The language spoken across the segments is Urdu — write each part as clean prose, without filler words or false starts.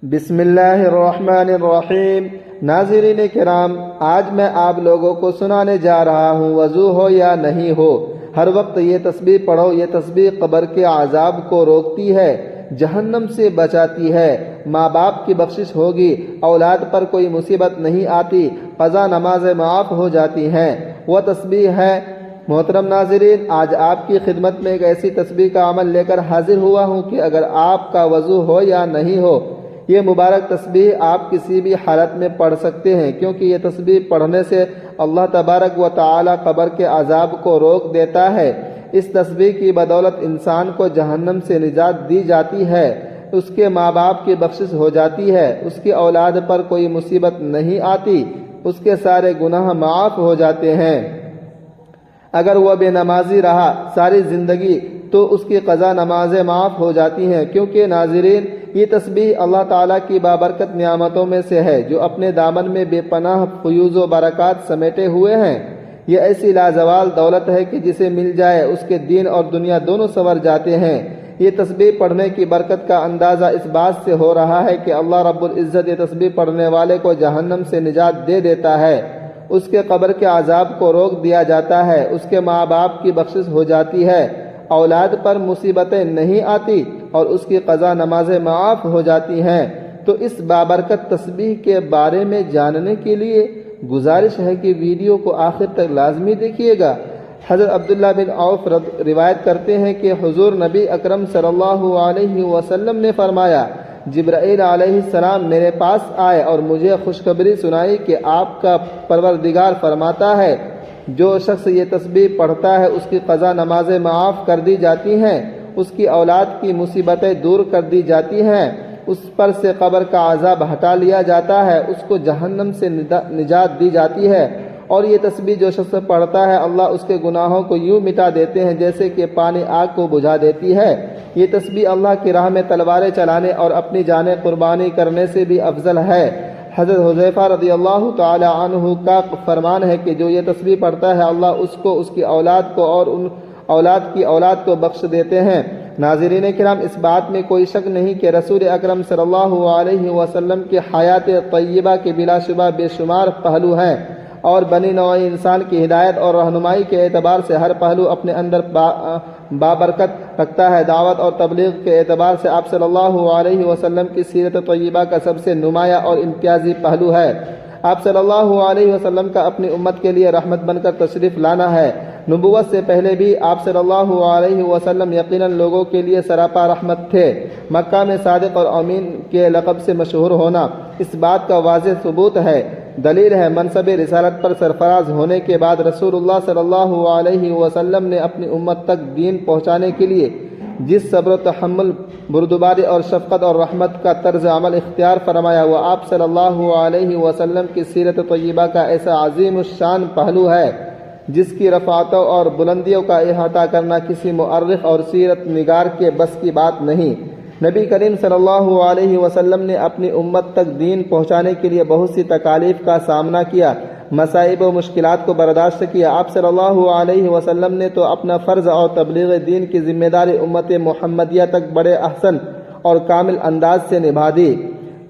بسم اللہ الرحمن الرحیم۔ ناظرین کرام، آج میں آپ لوگوں کو سنانے جا رہا ہوں، وضو ہو یا نہیں ہو، ہر وقت یہ تسبیح پڑھو۔ یہ تسبیح قبر کے عذاب کو روکتی ہے، جہنم سے بچاتی ہے، ماں باپ کی بخشش ہوگی، اولاد پر کوئی مصیبت نہیں آتی، قضا نمازیں معاف ہو جاتی ہیں۔ وہ تسبیح ہے۔ محترم ناظرین، آج آپ کی خدمت میں ایک ایسی تسبیح کا عمل لے کر حاضر ہوا ہوں کہ اگر آپ کا وضو ہو یا نہیں ہو، یہ مبارک تسبیح آپ کسی بھی حالت میں پڑھ سکتے ہیں، کیونکہ یہ تسبیح پڑھنے سے اللہ تبارک و تعالی قبر کے عذاب کو روک دیتا ہے۔ اس تسبیح کی بدولت انسان کو جہنم سے نجات دی جاتی ہے، اس کے ماں باپ کی بخشش ہو جاتی ہے، اس کی اولاد پر کوئی مصیبت نہیں آتی، اس کے سارے گناہ معاف ہو جاتے ہیں۔ اگر وہ بے نمازی رہا ساری زندگی تو اس کی قضا نمازیں معاف ہو جاتی ہیں، کیونکہ ناظرین، یہ تسبیح اللہ تعالیٰ کی بابرکت نعمتوں میں سے ہے جو اپنے دامن میں بے پناہ فیوز و برکات سمیٹے ہوئے ہیں۔ یہ ایسی لازوال دولت ہے کہ جسے مل جائے اس کے دین اور دنیا دونوں سنور جاتے ہیں۔ یہ تسبیح پڑھنے کی برکت کا اندازہ اس بات سے ہو رہا ہے کہ اللہ رب العزت یہ تسبیح پڑھنے والے کو جہنم سے نجات دے دیتا ہے، اس کے قبر کے عذاب کو روک دیا جاتا ہے، اس کے ماں باپ کی بخشش ہو جاتی ہے، اولاد پر مصیبتیں نہیں آتی اور اس کی قضا نمازیں معاف ہو جاتی ہیں۔ تو اس بابرکت تسبیح کے بارے میں جاننے کے لیے گزارش ہے کہ ویڈیو کو آخر تک لازمی دیکھیے گا۔ حضرت عبداللہ بن عوف روایت کرتے ہیں کہ حضور نبی اکرم صلی اللہ علیہ وسلم نے فرمایا، جبرائیل علیہ السلام میرے پاس آئے اور مجھے خوشخبری سنائی کہ آپ کا پروردگار فرماتا ہے، جو شخص یہ تسبیح پڑھتا ہے اس کی قضا نمازیں معاف کر دی جاتی ہیں، اس کی اولاد کی مصیبتیں دور کر دی جاتی ہیں، اس پر سے قبر کا عذاب ہٹا لیا جاتا ہے، اس کو جہنم سے نجات دی جاتی ہے، اور یہ تسبیح جو شخص پڑھتا ہے اللہ اس کے گناہوں کو یوں مٹا دیتے ہیں جیسے کہ پانی آگ کو بجھا دیتی ہے۔ یہ تسبیح اللہ کی راہ میں تلواریں چلانے اور اپنی جانیں قربانی کرنے سے بھی افضل ہے۔ حضرت حذیفہ رضی اللہ تعالی عنہ کا فرمان ہے کہ جو یہ تسبیح پڑھتا ہے اللہ اس کو، اس کی اولاد کو اور ان اولاد کی اولاد کو بخش دیتے ہیں۔ ناظرین کرام، اس بات میں کوئی شک نہیں کہ رسول اکرم صلی اللہ علیہ وسلم کی حیات طیبہ کے بلا شبہ بے شمار پہلو ہیں، اور بنی نوع انسان کی ہدایت اور رہنمائی کے اعتبار سے ہر پہلو اپنے اندر بابرکت رکھتا ہے۔ دعوت اور تبلیغ کے اعتبار سے آپ صلی اللہ علیہ وسلم کی سیرت طیبہ کا سب سے نمایاں اور امتیازی پہلو ہے۔ آپ صلی اللہ علیہ وسلم کا اپنی امت کے لیے رحمت بن کر تشریف لانا ہے۔ نبوت سے پہلے بھی آپ صلی اللہ علیہ وسلم یقیناً لوگوں کے لیے سراپا رحمت تھے۔ مکہ میں صادق اور امین کے لقب سے مشہور ہونا اس بات کا واضح ثبوت ہے، دلیل ہے۔ منصب رسالت پر سرفراز ہونے کے بعد رسول اللہ صلی اللہ علیہ وسلم نے اپنی امت تک دین پہنچانے کے لیے جس صبر و تحمل، بردباری اور شفقت اور رحمت کا طرز عمل اختیار فرمایا، وہ آپ صلی اللہ علیہ وسلم کی سیرت طیبہ کا ایسا عظیم الشان پہلو ہے جس کی رفعتوں اور بلندیوں کا احاطہ کرنا کسی مؤرخ اور سیرت نگار کے بس کی بات نہیں۔ نبی کریم صلی اللہ علیہ وسلم نے اپنی امت تک دین پہنچانے کے لیے بہت سی تکالیف کا سامنا کیا، مصائب و مشکلات کو برداشت کیا۔ آپ صلی اللہ علیہ وسلم نے تو اپنا فرض اور تبلیغ دین کی ذمہ داری امت محمدیہ تک بڑے احسن اور کامل انداز سے نبھا دی۔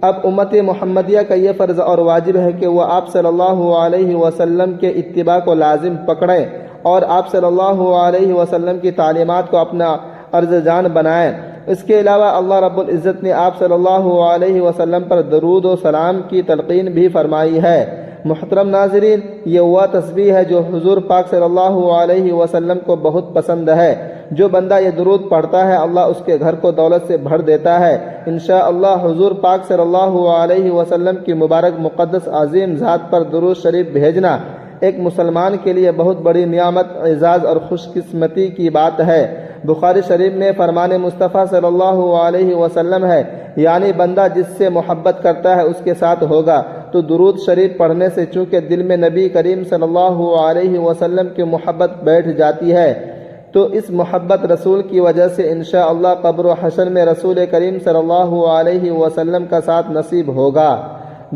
اب امت محمدیہ کا یہ فرض اور واجب ہے کہ وہ آپ صلی اللہ علیہ وسلم کے اتباع کو لازم پکڑیں اور آپ صلی اللہ علیہ وسلم کی تعلیمات کو اپنا عرض جان بنائیں۔ اس کے علاوہ اللہ رب العزت نے آپ صلی اللہ علیہ وسلم پر درود و سلام کی تلقین بھی فرمائی ہے۔ محترم ناظرین، یہ وہ تسبیح ہے جو حضور پاک صلی اللہ علیہ وسلم کو بہت پسند ہے۔ جو بندہ یہ درود پڑھتا ہے اللہ اس کے گھر کو دولت سے بھر دیتا ہے۔ انشاءاللہ حضور پاک صلی اللہ علیہ وسلم کی مبارک مقدس عظیم ذات پر درود شریف بھیجنا ایک مسلمان کے لیے بہت بڑی نعمت، اعزاز اور خوش قسمتی کی بات ہے۔ بخاری شریف میں فرمان مصطفیٰ صلی اللہ علیہ وسلم ہے، یعنی بندہ جس سے محبت کرتا ہے اس کے ساتھ ہوگا۔ تو درود شریف پڑھنے سے چونکہ دل میں نبی کریم صلی اللہ علیہ وسلم کی محبت بیٹھ جاتی ہے، تو اس محبت رسول کی وجہ سے انشاءاللہ قبر و حشر میں رسول کریم صلی اللہ علیہ وسلم کا ساتھ نصیب ہوگا۔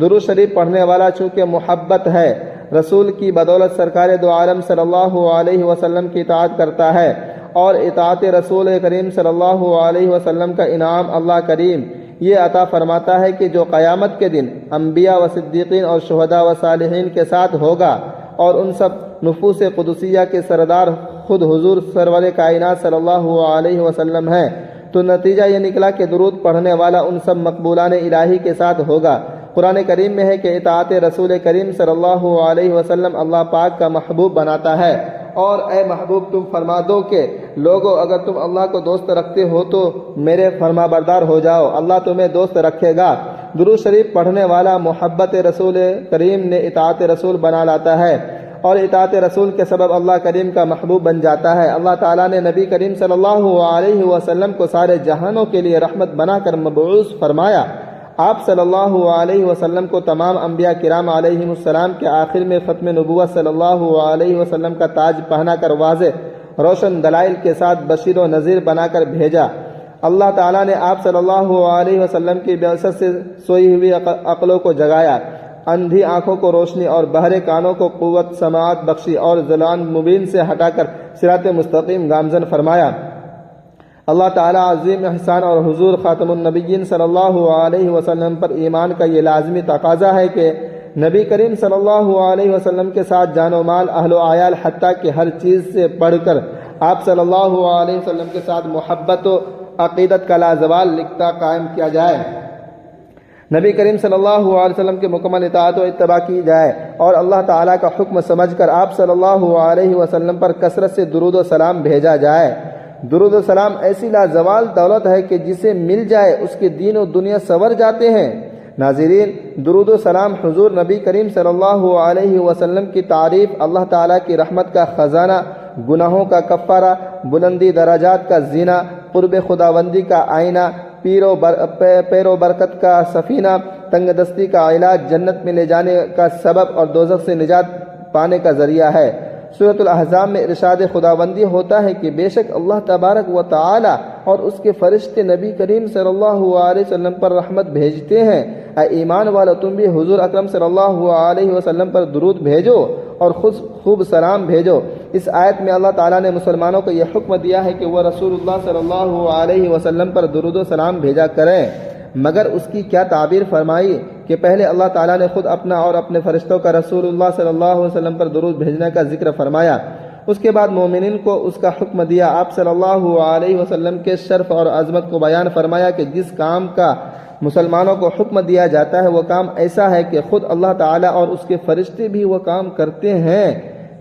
درود شریف پڑھنے والا چونکہ محبت ہے، رسول کی بدولت سرکار دو عالم صلی اللہ علیہ وسلم کی اطاعت کرتا ہے، اور اطاعت رسول کریم صلی اللہ علیہ وسلم کا انعام اللہ کریم یہ عطا فرماتا ہے کہ جو قیامت کے دن انبیاء و صدیقین اور شہداء و صالحین کے ساتھ ہوگا، اور ان سب نفوس قدسیہ کے سردار خود حضور سرور کائنات صلی اللہ علیہ وسلم ہیں، تو نتیجہ یہ نکلا کہ درود پڑھنے والا ان سب مقبولان الہی کے ساتھ ہوگا۔ قرآن کریم میں ہے کہ اطاعت رسول کریم صلی اللہ علیہ وسلم اللہ پاک کا محبوب بناتا ہے، اور اے محبوب تم فرما دو کہ لوگو اگر تم اللہ کو دوست رکھتے ہو تو میرے فرما بردار ہو جاؤ، اللہ تمہیں دوست رکھے گا۔ درود شریف پڑھنے والا محبت رسول کریم نے اطاعت رسول بنا لاتا ہے، اور اطاعت رسول کے سبب اللہ کریم کا محبوب بن جاتا ہے۔ اللہ تعالیٰ نے نبی کریم صلی اللہ علیہ وسلم کو سارے جہانوں کے لیے رحمت بنا کر مبعوث فرمایا۔ آپ صلی اللہ علیہ وسلم کو تمام انبیاء کرام علیہم السلام کے آخر میں ختم نبوت صلی اللہ علیہ وسلم کا تاج پہنا کر واضح روشن دلائل کے ساتھ بشیر و نذیر بنا کر بھیجا۔ اللہ تعالیٰ نے آپ صلی اللہ علیہ وسلم کی بعثت سے سوئی ہوئی عقلوں کو جگایا، اندھی آنکھوں کو روشنی اور بہرے کانوں کو قوت سماعت بخشی، اور ضلال مبین سے ہٹا کر صراط مستقیم گامزن فرمایا۔ اللہ تعالیٰ عظیم احسان اور حضور خاتم النبیین صلی اللہ علیہ وسلم پر ایمان کا یہ لازمی تقاضا ہے کہ نبی کریم صلی اللہ علیہ وسلم کے ساتھ جان و مال، اہل و عیال، حتیٰ کہ ہر چیز سے بڑھ کر آپ صلی اللہ علیہ وسلم کے ساتھ محبت و عقیدت کا لازوال لکھتا قائم کیا جائے، نبی کریم صلی اللہ علیہ وسلم کے مکمل اطاعت و اتباع کی جائے، اور اللہ تعالیٰ کا حکم سمجھ کر آپ صلی اللہ علیہ وسلم پر کثرت سے درود و سلام بھیجا جائے۔ درود و سلام ایسی لازوال دولت ہے کہ جسے مل جائے اس کے دین و دنیا سنور جاتے ہیں۔ ناظرین، درود و سلام حضور نبی کریم صلی اللہ علیہ وسلم کی تعریف، اللہ تعالیٰ کی رحمت کا خزانہ، گناہوں کا کفارہ، بلندی درجات کا زینہ، قرب خداوندی کا آئینہ، پیر و برکت کا سفینہ، تنگ دستی کا علاج، جنت میں لے جانے کا سبب اور دوزخ سے نجات پانے کا ذریعہ ہے۔ سورۃ الاحزاب میں ارشاد خداوندی ہوتا ہے کہ بے شک اللہ تبارک و تعالی اور اس کے فرشتے نبی کریم صلی اللہ علیہ وسلم پر رحمت بھیجتے ہیں۔ اے ایمان والو، تم بھی حضور اکرم صلی اللہ علیہ وسلم پر درود بھیجو اور خوب سلام بھیجو۔ اس آیت میں اللہ تعالیٰ نے مسلمانوں کو یہ حکم دیا ہے کہ وہ رسول اللہ صلی اللہ علیہ وسلم پر درود و سلام بھیجا کریں، مگر اس کی کیا تعبیر فرمائی کہ پہلے اللہ تعالیٰ نے خود اپنا اور اپنے فرشتوں کا رسول اللہ صلی اللہ علیہ وسلم پر درود بھیجنے کا ذکر فرمایا، اس کے بعد مومنین کو اس کا حکم دیا۔ آپ صلی اللہ علیہ وسلم کے شرف اور عظمت کو بیان فرمایا کہ جس کام کا مسلمانوں کو حکم دیا جاتا ہے وہ کام ایسا ہے کہ خود اللہ تعالیٰ اور اس کے فرشتے بھی وہ کام کرتے ہیں۔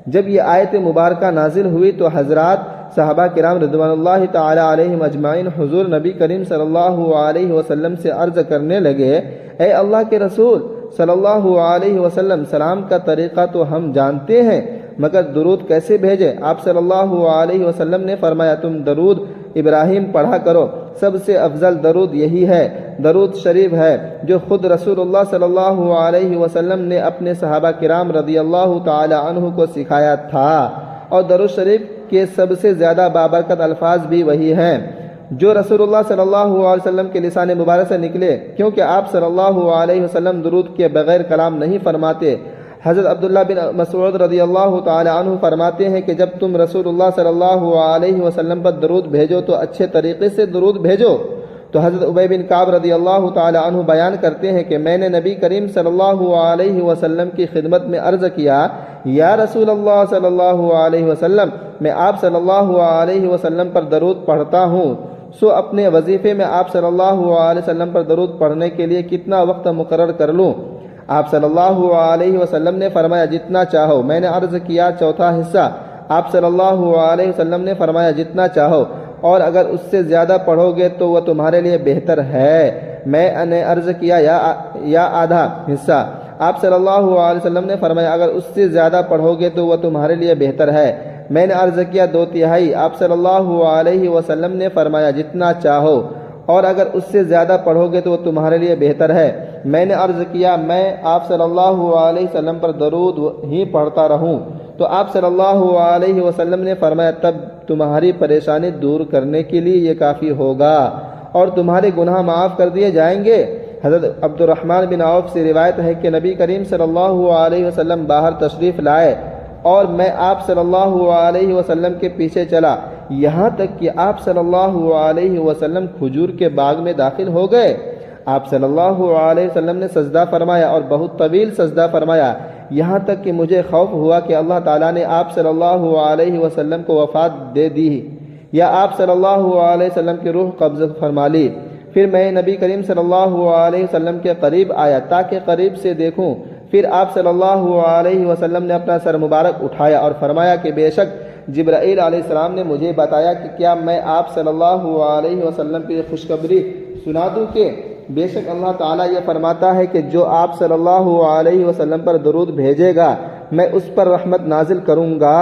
جب یہ آیت مبارکہ نازل ہوئی تو حضرات صحابہ کرام رضوان اللہ تعالی علیہم اجمعین حضور نبی کریم صلی اللہ علیہ وسلم سے عرض کرنے لگے، اے اللہ کے رسول صلی اللہ علیہ وسلم، سلام کا طریقہ تو ہم جانتے ہیں، مگر درود کیسے بھیجیں؟ آپ صلی اللہ علیہ وسلم نے فرمایا، تم درود ابراہیم پڑھا کرو، سب سے افضل درود یہی ہے، درود شریف ہے جو خود رسول اللہ صلی اللہ علیہ وسلم نے اپنے صحابہ کرام رضی اللہ تعالی عنہ کو سکھایا تھا، اور درود شریف کے سب سے زیادہ بابرکت الفاظ بھی وہی ہیں جو رسول اللہ صلی اللہ علیہ وسلم کے لسان مبارک سے نکلے، کیونکہ آپ صلی اللہ علیہ وسلم درود کے بغیر کلام نہیں فرماتے۔ حضرت عبداللہ بن مسعود رضی اللہ تعالی عنہ فرماتے ہیں کہ جب تم رسول اللہ صلی اللہ علیہ وسلم پر درود بھیجو تو اچھے طریقے سے درود بھیجو۔ تو حضرت ابی بن کعب رضی اللہ تعالی عنہ بیان کرتے ہیں کہ میں نے نبی کریم صلی اللہ علیہ وسلم کی خدمت میں عرض کیا، یا رسول اللہ صلی اللہ علیہ وسلم، میں آپ صلی اللہ علیہ وسلم پر درود پڑھتا ہوں، سو اپنے وظیفے میں آپ صلی اللہ علیہ وسلم پر درود پڑھنے کے لیے کتنا وقت مقرر کر لوں؟ آپ صلی اللہ علیہ وسلم نے فرمایا، جتنا چاہو۔ میں نے عرض کیا، چوتھا حصہ؟ آپ صلی اللہ علیہ وسلم نے فرمایا، جتنا چاہو، اور اگر اس سے زیادہ پڑھو گے تو وہ تمہارے لیے بہتر ہے۔ میں نے عرض کیا، یا آدھا حصہ؟ آپ صلی اللہ علیہ وسلم نے فرمایا، اگر اس سے زیادہ پڑھو گے تو وہ تمہارے لیے بہتر ہے۔ میں نے عرض کیا، دو تہائی؟ آپ صلی اللہ علیہ وسلم نے فرمایا، جتنا چاہو، اور اگر اس سے زیادہ پڑھو گے تو وہ تمہارے لیے بہتر ہے۔ میں نے عرض کیا، میں آپ صلی اللہ علیہ وسلم پر درود ہی پڑھتا رہوں؟ تو آپ صلی اللہ علیہ وسلم نے فرمایا، تب تمہاری پریشانی دور کرنے کے لیے یہ کافی ہوگا اور تمہارے گناہ معاف کر دیے جائیں گے۔ حضرت عبد الرحمن بن عوف سے روایت ہے کہ نبی کریم صلی اللہ علیہ وسلم باہر تشریف لائے اور میں آپ صلی اللہ علیہ وسلم کے پیچھے چلا، یہاں تک کہ آپ صلی اللہ علیہ وسلم کھجور کے باغ میں داخل ہو گئے۔ آپ صلی اللہ علیہ وسلم نے سجدہ فرمایا اور بہت طویل سجدہ فرمایا، یہاں تک کہ مجھے خوف ہوا کہ اللہ تعالیٰ نے آپ صلی اللہ علیہ وسلم کو وفات دے دی یا آپ صلی اللہ علیہ وسلم کی روح قبض فرما لی۔ پھر میں نبی کریم صلی اللہ علیہ وسلم کے قریب آیا تاکہ قریب سے دیکھوں۔ پھر آپ صلی اللہ علیہ وسلم نے اپنا سر مبارک اٹھایا اور فرمایا کہ بے شک جبرائیل علیہ السلام نے مجھے بتایا کہ کیا میں آپ صلی اللہ علیہ وسلم کی خوشخبری سنا دوں کہ بے شک اللہ تعالیٰ یہ فرماتا ہے کہ جو آپ صلی اللہ علیہ وسلم پر درود بھیجے گا میں اس پر رحمت نازل کروں گا،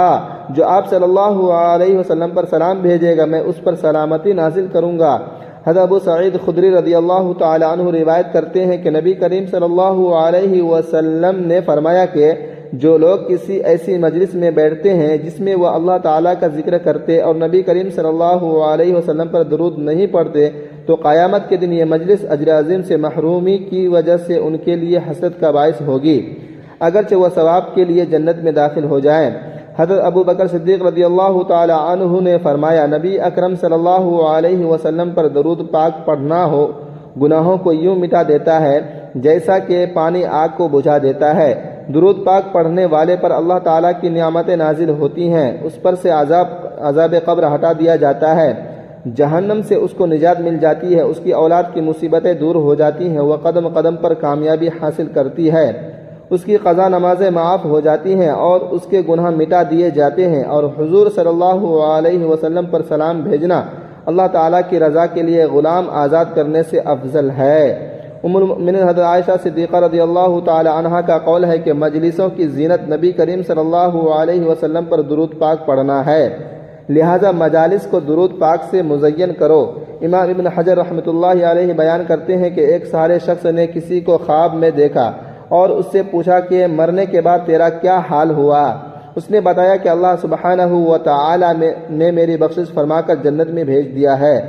جو آپ صلی اللہ علیہ وسلم پر سلام بھیجے گا میں اس پر سلامتی نازل کروں گا۔ حضرت ابو سعید خدری رضی اللہ تعالی عنہ روایت کرتے ہیں کہ نبی کریم صلی اللہ علیہ وسلم نے فرمایا کہ جو لوگ کسی ایسی مجلس میں بیٹھتے ہیں جس میں وہ اللہ تعالیٰ کا ذکر کرتے اور نبی کریم صلی اللہ علیہ وسلم پر درود نہیں پڑھتے تو قیامت کے دن یہ مجلس اجر عظیم سے محرومی کی وجہ سے ان کے لیے حسرت کا باعث ہوگی، اگرچہ وہ ثواب کے لیے جنت میں داخل ہو جائیں۔ حضرت ابو بکر صدیق رضی اللہ تعالی عنہ نے فرمایا نبی اکرم صلی اللہ علیہ وسلم پر درود پاک پڑھنا ہو گناہوں کو یوں مٹا دیتا ہے جیسا کہ پانی آگ کو بجھا دیتا ہے۔ درود پاک پڑھنے والے پر اللہ تعالیٰ کی نعمتیں نازل ہوتی ہیں، اس پر سے عذاب قبر ہٹا دیا جاتا ہے، جہنم سے اس کو نجات مل جاتی ہے، اس کی اولاد کی مصیبتیں دور ہو جاتی ہیں، وہ قدم قدم پر کامیابی حاصل کرتی ہے، اس کی قضا نمازیں معاف ہو جاتی ہیں اور اس کے گناہ مٹا دیے جاتے ہیں، اور حضور صلی اللہ علیہ وسلم پر سلام بھیجنا اللہ تعالیٰ کی رضا کے لیے غلام آزاد کرنے سے افضل ہے۔ ام المؤمنین حضرت عائشہ صدیقہ رضی اللہ تعالی عنہا کا قول ہے کہ مجلسوں کی زینت نبی کریم صلی اللہ علیہ وسلم پر درود پاک پڑھنا ہے، لہذا مجالس کو درود پاک سے مزین کرو۔ امام ابن حجر رحمۃ اللہ علیہ بیان کرتے ہیں کہ ایک سارے شخص نے کسی کو خواب میں دیکھا اور اس سے پوچھا کہ مرنے کے بعد تیرا کیا حال ہوا؟ اس نے بتایا کہ اللہ سبحانہ و تعالی نے میری بخشش فرما کر جنت میں بھیج دیا ہے۔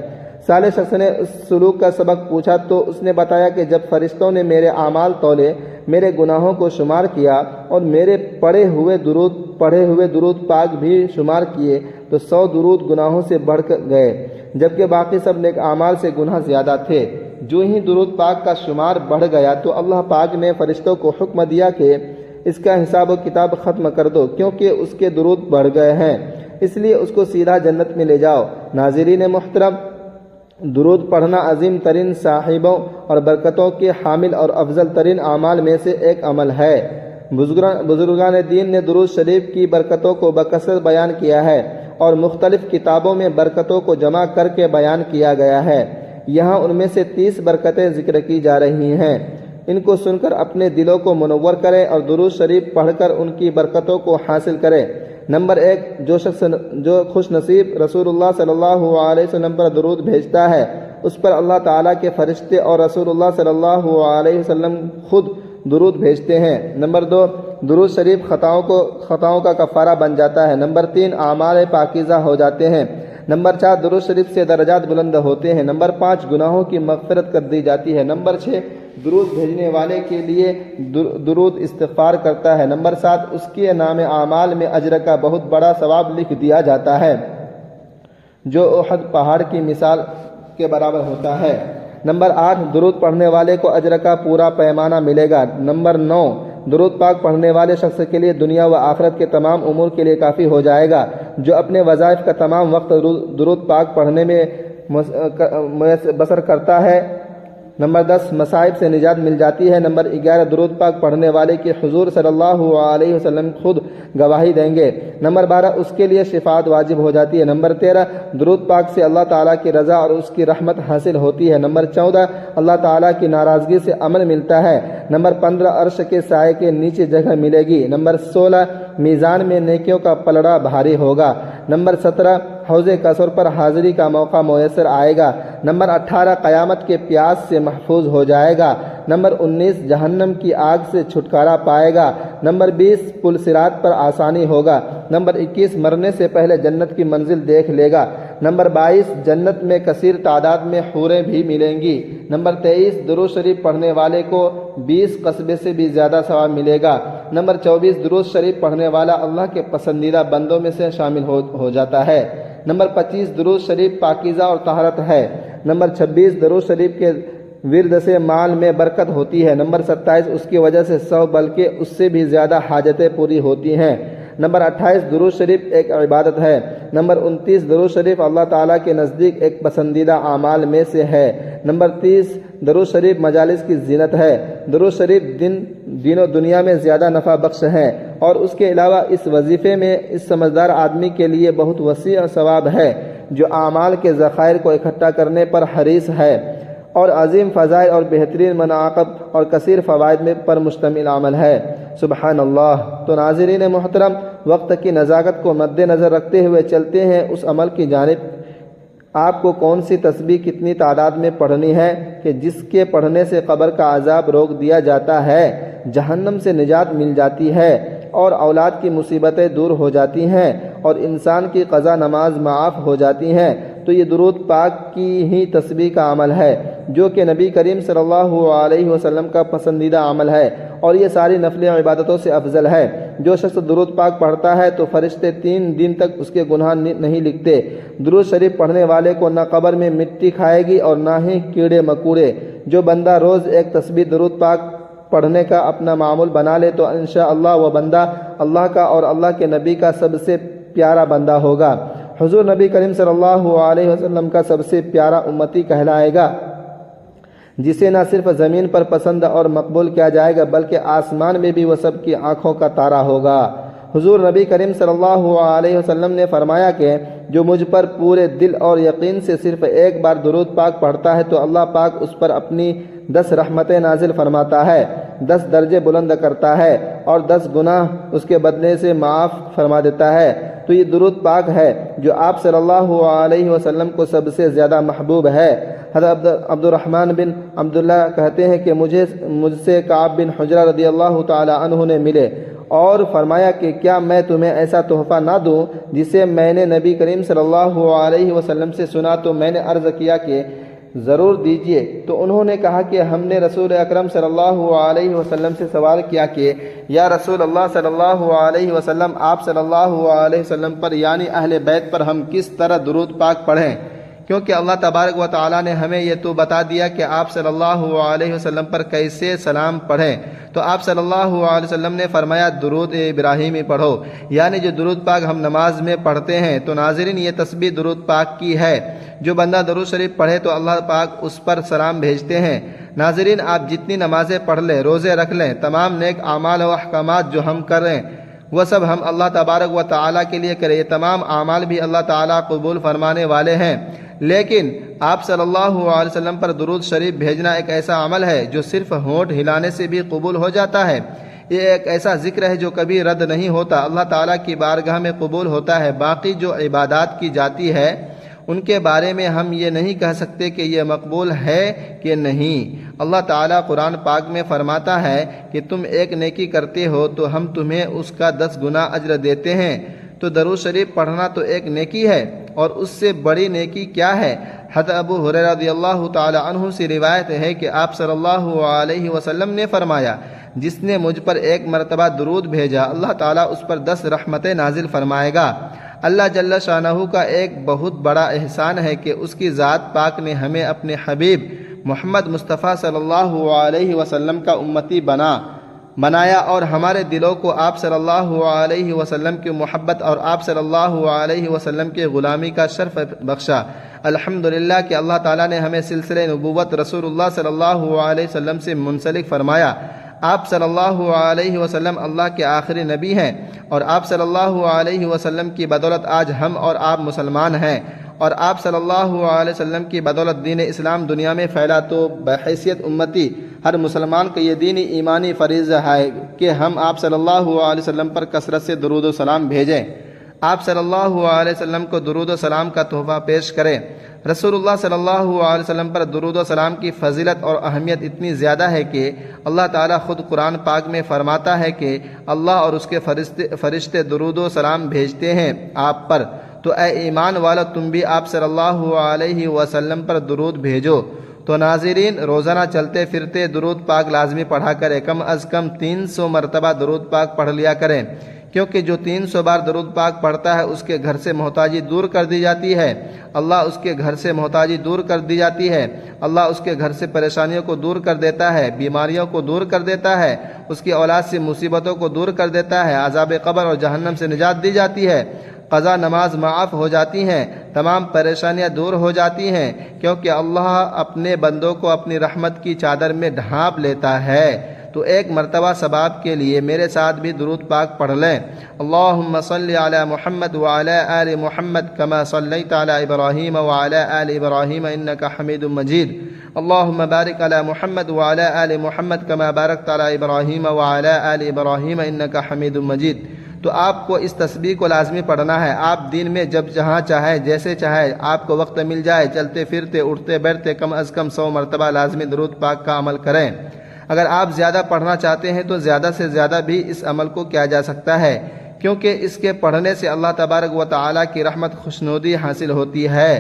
صالح شخص نے اس سلوک کا سبق پوچھا تو اس نے بتایا کہ جب فرشتوں نے میرے اعمال تولے، میرے گناہوں کو شمار کیا اور میرے پڑھے ہوئے درود پاک بھی شمار کیے تو 100 درود گناہوں سے بڑھ گئے، جبکہ باقی سب نیک اعمال سے گناہ زیادہ تھے۔ جو ہی درود پاک کا شمار بڑھ گیا تو اللہ پاک نے فرشتوں کو حکم دیا کہ اس کا حساب و کتاب ختم کر دو، کیونکہ اس کے درود بڑھ گئے ہیں، اس لیے اس کو سیدھا جنت میں لے جاؤ۔ ناظرین محترم، درود پڑھنا عظیم ترین صاحبوں اور برکتوں کے حامل اور افضل ترین اعمال میں سے ایک عمل ہے۔ بزرگان دین نے درود شریف کی برکتوں کو بکثرت بیان کیا ہے اور مختلف کتابوں میں برکتوں کو جمع کر کے بیان کیا گیا ہے۔ یہاں ان میں سے 30 برکتیں ذکر کی جا رہی ہیں، ان کو سن کر اپنے دلوں کو منور کریں اور درود شریف پڑھ کر ان کی برکتوں کو حاصل کریں۔ نمبر 1، جو خوش نصیب رسول اللہ صلی اللہ علیہ وسلم پر درود بھیجتا ہے اس پر اللہ تعالیٰ کے فرشتے اور رسول اللہ صلی اللہ علیہ وسلم خود درود بھیجتے ہیں۔ نمبر 2، درود شریف خطاؤں کا کفارہ بن جاتا ہے۔ نمبر 3، اعمال پاکیزہ ہو جاتے ہیں۔ نمبر 4، درود شریف سے درجات بلند ہوتے ہیں۔ نمبر 5، گناہوں کی مغفرت کر دی جاتی ہے۔ نمبر 6، درود بھیجنے والے کے لیے درود استغفار کرتا ہے۔ نمبر 7، اس کے نام اعمال میں اجر کا بہت بڑا ثواب لکھ دیا جاتا ہے جو احد پہاڑ کی مثال کے برابر ہوتا ہے۔ نمبر 8، درود پڑھنے والے کو اجر کا پورا پیمانہ ملے گا۔ نمبر 9، درود پاک پڑھنے والے شخص کے لیے دنیا و آخرت کے تمام امور کے لیے کافی ہو جائے گا۔ جو اپنے وظائف کا تمام وقت درود پاک پڑھنے میں بسر کرتا ہے۔ نمبر 10، مصائب سے نجات مل جاتی ہے۔ نمبر 11، درود پاک پڑھنے والے کی حضور صلی اللہ علیہ وسلم خود گواہی دیں گے۔ نمبر 12، اس کے لیے شفاعت واجب ہو جاتی ہے۔ نمبر 13، درود پاک سے اللہ تعالیٰ کی رضا اور اس کی رحمت حاصل ہوتی ہے۔ نمبر 14، اللہ تعالیٰ کی ناراضگی سے امن ملتا ہے۔ نمبر 15، عرش کے سائے کے نیچے جگہ ملے گی۔ نمبر 16، میزان میں نیکیوں کا پلڑا بھاری ہوگا۔ نمبر 17، حوض کوثر پر حاضری کا موقع میسر آئے گا۔ نمبر 18، قیامت کے پیاس سے محفوظ ہو جائے گا۔ نمبر 19، جہنم کی آگ سے چھٹکارا پائے گا۔ نمبر 20، پل صراط پر آسانی ہوگا۔ نمبر 21، مرنے سے پہلے جنت کی منزل دیکھ لے گا۔ نمبر 22، جنت میں کثیر تعداد میں حوریں بھی ملیں گی۔ نمبر 23، درود شریف پڑھنے والے کو 20 قصبے سے بھی زیادہ ثواب ملے گا۔ نمبر 24، درود شریف پڑھنے والا اللہ کے پسندیدہ بندوں میں سے شامل ہو جاتا ہے۔ نمبر 25، درود شریف پاکیزہ اور طہارت ہے۔ نمبر 26، درود شریف کے ورد سے مال میں برکت ہوتی ہے۔ نمبر 27 اس کی وجہ سے 100 بلکہ اس سے بھی زیادہ حاجتیں پوری ہوتی ہیں۔ نمبر 28 درود شریف ایک عبادت ہے۔ نمبر 29 درود شریف اللہ تعالیٰ کے نزدیک ایک پسندیدہ اعمال میں سے ہے۔ نمبر 30 درود شریف مجالس کی زینت ہے۔ درود شریف دین و دنیا میں زیادہ نفع بخش ہے، اور اس کے علاوہ اس وظیفے میں اس سمجھدار آدمی کے لیے بہت وسیع ثواب ہے جو اعمال کے ذخائر کو اکٹھا کرنے پر حریص ہے، اور عظیم فضائل اور بہترین مناقب اور کثیر فوائد پر مشتمل عمل ہے۔ سبحان اللہ۔ تو ناظرین محترم، وقت کی نزاکت کو مد نظر رکھتے ہوئے چلتے ہیں اس عمل کی جانب۔ آپ کو کون سی تسبیح کتنی تعداد میں پڑھنی ہے کہ جس کے پڑھنے سے قبر کا عذاب روک دیا جاتا ہے، جہنم سے نجات مل جاتی ہے، اور اولاد کی مصیبتیں دور ہو جاتی ہیں، اور انسان کی قضا نماز معاف ہو جاتی ہیں؟ تو یہ درود پاک کی ہی تسبیح کا عمل ہے جو کہ نبی کریم صلی اللہ علیہ وسلم کا پسندیدہ عمل ہے، اور یہ ساری نفلی عبادتوں سے افضل ہے۔ جو شخص درود پاک پڑھتا ہے تو فرشتے 3 دن تک اس کے گناہ نہیں لکھتے۔ درود شریف پڑھنے والے کو نہ قبر میں مٹی کھائے گی اور نہ ہی کیڑے مکوڑے۔ جو بندہ روز ایک تسبیح درود پاک پڑھنے کا اپنا معمول بنا لے تو انشاءاللہ وہ بندہ اللہ کا اور اللہ کے نبی کا سب سے پیارا بندہ ہوگا۔ حضور نبی کریم صلی اللہ علیہ وسلم کا سب سے پیارا امتی کہلائے گا، جسے نہ صرف زمین پر پسند اور مقبول کیا جائے گا بلکہ آسمان میں بھی وہ سب کی آنکھوں کا تارا ہوگا۔ حضور نبی کریم صلی اللہ علیہ وسلم نے فرمایا کہ جو مجھ پر پورے دل اور یقین سے صرف ایک بار درود پاک پڑھتا ہے تو اللہ پاک اس پر اپنی 10 رحمتیں نازل فرماتا ہے، 10 درجے بلند کرتا ہے، اور 10 گناہ اس کے بدلے سے معاف فرما دیتا ہے۔ تو یہ درود پاک ہے جو آپ صلی اللہ علیہ وسلم کو سب سے زیادہ محبوب ہے۔ حضرت عبد الرحمن بن عبداللہ کہتے ہیں کہ مجھ سے کعب بن حجرہ رضی اللہ تعالی عنہ نے ملے اور فرمایا کہ کیا میں تمہیں ایسا تحفہ نہ دوں جسے میں نے نبی کریم صلی اللہ علیہ وسلم سے سنا؟ تو میں نے عرض کیا کہ ضرور دیجیے۔ تو انہوں نے کہا کہ ہم نے رسول اکرم صلی اللہ علیہ وسلم سے سوال کیا کہ یا رسول اللہ صلی اللہ علیہ وسلم، آپ صلی اللہ علیہ وسلم پر یعنی اہل بیت پر ہم کس طرح درود پاک پڑھیں؟ کیونکہ اللہ تبارک و تعالیٰ نے ہمیں یہ تو بتا دیا کہ آپ صلی اللہ علیہ وسلم پر کیسے سلام پڑھیں۔ تو آپ صلی اللہ علیہ وسلم نے فرمایا درود ابراہیمی پڑھو، یعنی جو درود پاک ہم نماز میں پڑھتے ہیں۔ تو ناظرین یہ تسبیح درود پاک کی ہے۔ جو بندہ درود شریف پڑھے تو اللہ پاک اس پر سلام بھیجتے ہیں۔ ناظرین آپ جتنی نمازیں پڑھ لیں، روزے رکھ لیں، تمام نیک اعمال و احکامات جو ہم کر رہے ہیں وہ سب ہم اللہ تبارک و تعالیٰ کے لیے کریں۔ یہ تمام اعمال بھی اللہ تعالیٰ قبول فرمانے والے ہیں، لیکن آپ صلی اللہ علیہ وسلم پر درود شریف بھیجنا ایک ایسا عمل ہے جو صرف ہونٹ ہلانے سے بھی قبول ہو جاتا ہے۔ یہ ایک ایسا ذکر ہے جو کبھی رد نہیں ہوتا، اللہ تعالیٰ کی بارگاہ میں قبول ہوتا ہے۔ باقی جو عبادات کی جاتی ہے ان کے بارے میں ہم یہ نہیں کہہ سکتے کہ یہ مقبول ہے کہ نہیں۔ اللہ تعالیٰ قرآن پاک میں فرماتا ہے کہ تم ایک نیکی کرتے ہو تو ہم تمہیں اس کا 10 گنا اجر دیتے ہیں۔ تو درود شریف پڑھنا تو ایک نیکی ہے، اور اس سے بڑی نیکی کیا ہے؟ حضرت ابو ہریرہ رضی اللہ تعالی عنہ سے روایت ہے کہ آپ صلی اللہ علیہ وسلم نے فرمایا جس نے مجھ پر ایک مرتبہ درود بھیجا اللہ تعالیٰ اس پر 10 رحمتیں نازل فرمائے گا۔ اللہ جل شانہ کا ایک بہت بڑا احسان ہے کہ اس کی ذات پاک نے ہمیں اپنے حبیب محمد مصطفیٰ صلی اللہ علیہ وسلم کا امتی بنایا، اور ہمارے دلوں کو آپ صلی اللہ علیہ وسلم کی محبت اور آپ صلی اللہ علیہ وسلم کی غلامی کا شرف بخشا۔ الحمدللہ کہ اللہ تعالیٰ نے ہمیں سلسلہ نبوت رسول اللہ صلی اللہ علیہ وسلم سے منسلک فرمایا۔ آپ صلی اللہ علیہ وسلم اللہ کے آخری نبی ہیں، اور آپ صلی اللہ علیہ وسلم کی بدولت آج ہم اور آپ مسلمان ہیں، اور آپ صلی اللہ علیہ وسلم کی بدولت دین اسلام دنیا میں پھیلا۔ تو بحیثیت امتی ہر مسلمان کا یہ دینی ایمانی فریضہ ہے کہ ہم آپ صلی اللہ علیہ وسلم پر کثرت سے درود و سلام بھیجیں، آپ صلی اللہ علیہ وسلم کو درود و سلام کا تحفہ پیش کریں۔ رسول اللہ صلی اللہ علیہ وسلم پر درود و سلام کی فضیلت اور اہمیت اتنی زیادہ ہے کہ اللہ تعالیٰ خود قرآن پاک میں فرماتا ہے کہ اللہ اور اس کے فرشتے درود و سلام بھیجتے ہیں آپ پر۔ تو اے ایمان والا تم بھی آپ صلی اللہ علیہ وسلم پر درود بھیجو۔ تو ناظرین روزانہ چلتے پھرتے درود پاک لازمی پڑھا کریں، کم از کم 300 مرتبہ درود پاک پڑھ لیا کریں، کیونکہ جو 300 بار درود پاک پڑھتا ہے اس کے گھر سے محتاجی دور کر دی جاتی ہے، اللہ اس کے گھر سے محتاجی دور کر دی جاتی ہے، اللہ اس کے گھر سے پریشانیوں کو دور کر دیتا ہے، بیماریوں کو دور کر دیتا ہے، اس کی اولاد سے مصیبتوں کو دور کر دیتا ہے، عذاب قبر اور جہنم سے نجات دی جاتی ہے، قضا نماز معاف ہو جاتی ہیں، تمام پریشانیاں دور ہو جاتی ہیں، کیونکہ اللہ اپنے بندوں کو اپنی رحمت کی چادر میں ڈھانپ لیتا ہے۔ تو ایک مرتبہ ثواب کے لیے میرے ساتھ بھی درود پاک پڑھ لیں۔ اللہم صلی علی محمد وعلی آل محمد کما صلیت علی ابراہیم وعلی آل ابراہیم انک حمید مجید۔ اللہم بارک علی محمد وعلی آل محمد کما بارکت علی ابراہیم وعلی آل ابراہیم انک حمید مجید۔ تو آپ کو اس تسبیح کو لازمی پڑھنا ہے۔ آپ دن میں جب جہاں چاہے جیسے چاہے آپ کو وقت مل جائے، چلتے پھرتے اٹھتے بیٹھتے کم از کم 100 مرتبہ لازمی درود پاک کا عمل کریں۔ اگر آپ زیادہ پڑھنا چاہتے ہیں تو زیادہ سے زیادہ بھی اس عمل کو کیا جا سکتا ہے، کیونکہ اس کے پڑھنے سے اللہ تبارک و تعالیٰ کی رحمت خوشنودی حاصل ہوتی ہے،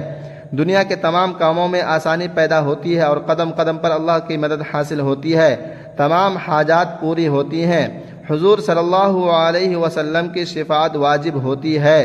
دنیا کے تمام کاموں میں آسانی پیدا ہوتی ہے اور قدم قدم پر اللہ کی مدد حاصل ہوتی ہے، تمام حاجات پوری ہوتی ہیں، حضور صلی اللہ علیہ وسلم کی شفاعت واجب ہوتی ہے،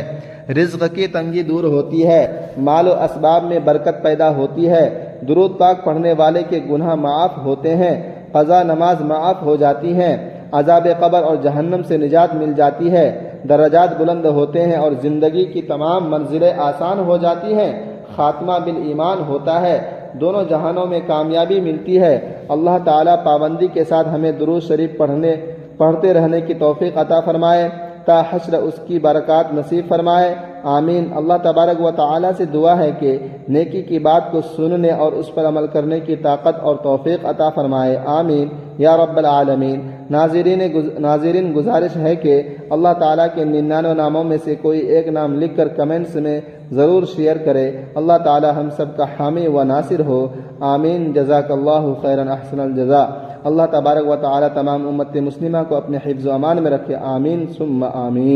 رزق کی تنگی دور ہوتی ہے، مال و اسباب میں برکت پیدا ہوتی ہے، درود پاک پڑھنے والے کے گناہ معاف ہوتے ہیں، قضا نماز معاف ہو جاتی ہیں، عذاب قبر اور جہنم سے نجات مل جاتی ہے، درجات بلند ہوتے ہیں اور زندگی کی تمام منزلیں آسان ہو جاتی ہیں، خاتمہ بالایمان ہوتا ہے، دونوں جہانوں میں کامیابی ملتی ہے۔ اللہ تعالیٰ پابندی کے ساتھ ہمیں درود شریف پڑھتے رہنے کی توفیق عطا فرمائے، تا حشر اس کی برکات نصیب فرمائے، آمین۔ اللہ تبارک و تعالیٰ سے دعا ہے کہ نیکی کی بات کو سننے اور اس پر عمل کرنے کی طاقت اور توفیق عطا فرمائے، آمین یا رب العالمین۔ ناظرین گزارش ہے کہ اللہ تعالیٰ کے 99 ناموں میں سے کوئی ایک نام لکھ کر کمنٹس میں ضرور شیئر کرے۔ اللہ تعالیٰ ہم سب کا حامی و ناصر ہو، آمین۔ جزاک اللہ خیرا احسن الجزاء۔ اللہ تبارک و تعالیٰ تمام امت مسلمہ کو اپنے حفظ و امان میں رکھے، آمین ثم آمین۔